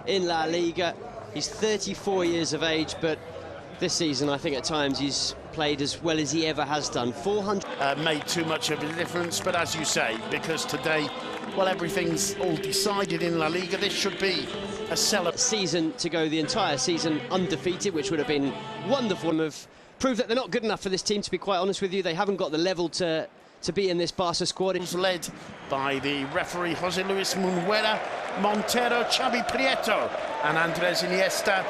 In La Liga, he's 34 years of age, but this season I think at times he's played as well as he ever has done. 400 made too much of a difference, but as you say, because today, well, everything's all decided in La Liga, this should be a season to go, the entire season undefeated, which would have been wonderful. Have proved that they're not good enough for this team, to be quite honest with you. They haven't got the level to be in this Barca squad. It's led by the referee Jose Luis Munguera, Montero, Xavi Prieto and Andres Iniesta.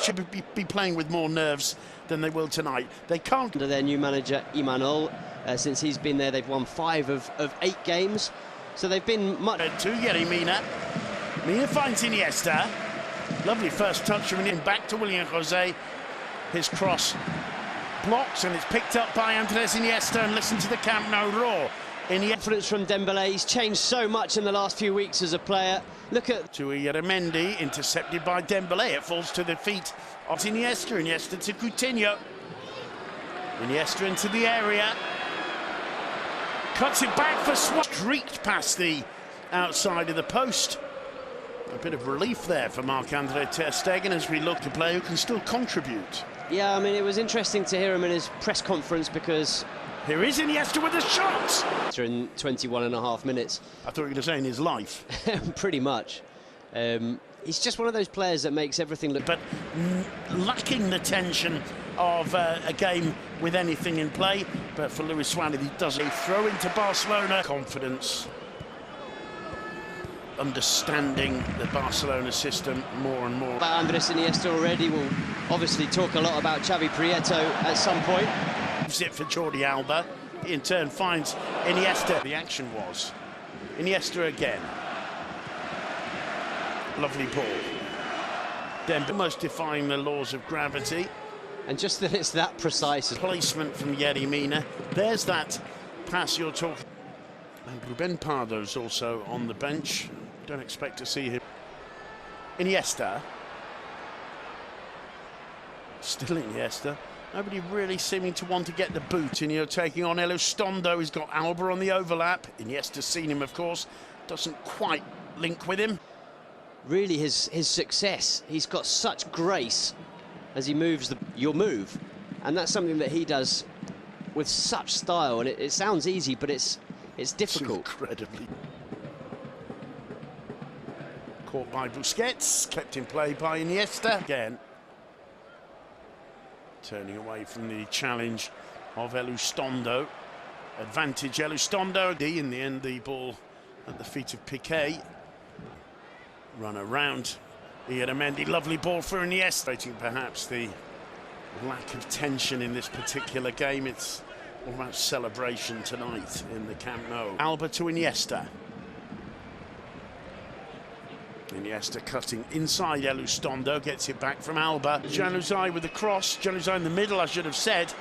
Should be playing with more nerves than they will tonight. They can't. Under their new manager Imanol, since he's been there, they've won 5 of 8 games. So they've been much. To Yerry Mina. Mina finds Iniesta. Lovely first touch from him. Back to William Jose. His cross blocks and it's picked up by Andres Iniesta, and listen to the Camp Nou roar. Confidence from Dembele. He's changed so much in the last few weeks as a player. Look at to Ieramendi, intercepted by Dembele. It falls to the feet of Iniesta. Iniesta to Coutinho. Iniesta into the area. Cuts it back for Swat. Streaked past the outside of the post. A bit of relief there for Marc-Andre ter Stegen as we look to play who can still contribute. Yeah, I mean, it was interesting to hear him in his press conference because here is Iniesta with a shot! In 21.5 minutes. I thought you were going to say in his life. Pretty much. He's just one of those players that makes everything look... But lacking the tension of a game with anything in play. But for Luis Suarez, he does a throw into Barcelona. Confidence. Understanding the Barcelona system more and more. About Andres Iniesta already. We'll obviously talk a lot about Xavi Prieto at some point. It for Jordi Alba. He in turn finds Iniesta. The action was Iniesta again. Lovely ball. Then almost defying the laws of gravity. And just that it's that precise. Placement from Yerry Mina. There's that pass you're talking. And Ruben Pardo's also on the bench. Don't expect to see him. Iniesta. Still Iniesta. Nobody really seeming to want to get the boot. And you're taking on Elustondo. He's got Alba on the overlap. Iniesta's seen him, of course. Doesn't quite link with him. Really, his success. He's got such grace as he moves your move. And that's something that he does with such style. And it sounds easy, but it's difficult. Incredibly. Caught by Busquets, kept in play by Iniesta. Again. Turning away from the challenge of Elustondo. Advantage Elustondo. In the end, the ball at the feet of Piqué. Run around. Ieramendi, lovely ball for Iniesta. Rating perhaps the lack of tension in this particular game. It's all about celebration tonight in the Camp Nou. Alba to Iniesta. Iniesta cutting inside Elustondo, gets it back from Alba. Januzaj with the cross. Januzaj in the middle, I should have said.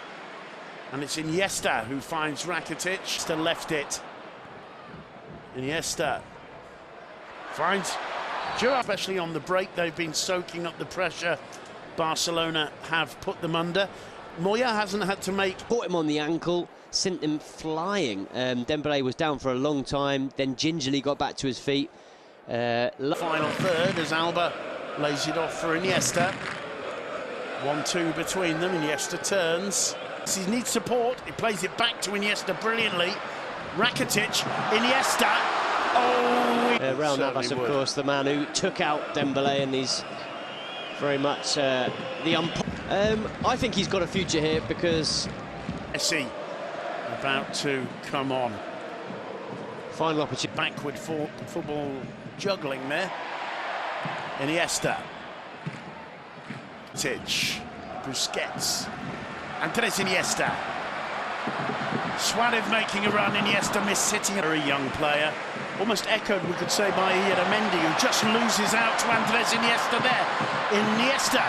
And it's Iniesta who finds Rakitic. Iniesta left it. Iniesta finds Joe, especially on the break. They've been soaking up the pressure Barcelona have put them under. Moya hasn't had to make... Caught him on the ankle, sent him flying. Dembélé was down for a long time, then gingerly got back to his feet. Final third as Alba lays it off for Iniesta. 1-2 between them. Iniesta turns. He needs support. He plays it back to Iniesta brilliantly. Rakitic, Iniesta. Oh, Raul Navas, of course, the man who took out Dembélé, and he's very much the I think he's got a future here because Messi about to come on. Final opportunity. Backward football juggling there. Iniesta. Tich. Busquets. Andres Iniesta. Suarez making a run. Iniesta missed sitting. A very young player. Almost echoed, we could say, by Mendy, who just loses out to Andres Iniesta there. Iniesta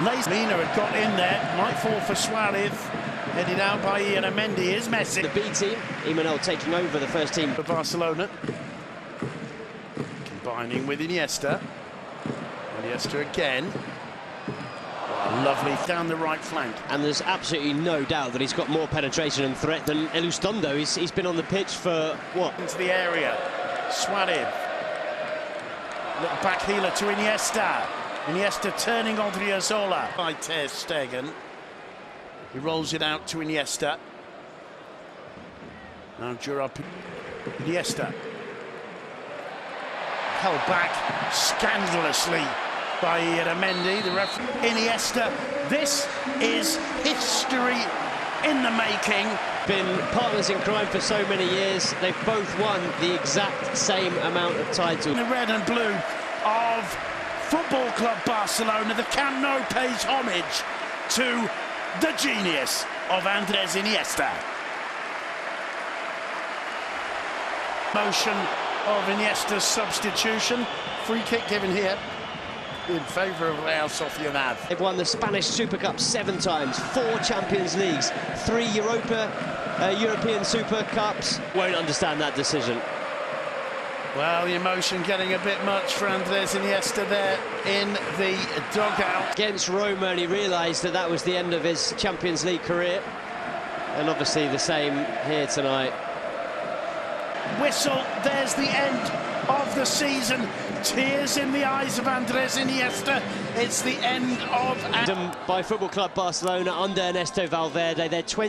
lays. Mina had got in there. Might fall for Suarez. Headed out by Mendy. Here's Messi. The B team. Imanol taking over the first team for Barcelona. Combining with Iniesta. Iniesta again. Lovely down the right flank. And there's absolutely no doubt that he's got more penetration and threat than Elizondo. He's been on the pitch for, what? Into the area. Suarez. Little back healer to Iniesta. Iniesta turning on Odriozola. By Ter Stegen. He rolls it out to Iniesta. Now Iniesta. Held back scandalously by Mendy, the referee. Iniesta, this is history in the making. Been partners in crime for so many years. They've both won the exact same amount of titles. The red and blue of Football Club Barcelona. The Camp Nou pays homage to the genius of Andres Iniesta. Motion of Iniesta's substitution. Free kick given here in favour of Real Sociedad. They've won the Spanish Super Cup 7 times, 4 Champions Leagues, 3 European Super Cups. Won't understand that decision. Well, the emotion getting a bit much for Andres Iniesta there in the dugout. Against Roma, and he realised that that was the end of his Champions League career. And obviously the same here tonight. Whistle, there's the end of the season. Tears in the eyes of Andres Iniesta. It's the end of... By Football Club Barcelona under Ernesto Valverde. They're 20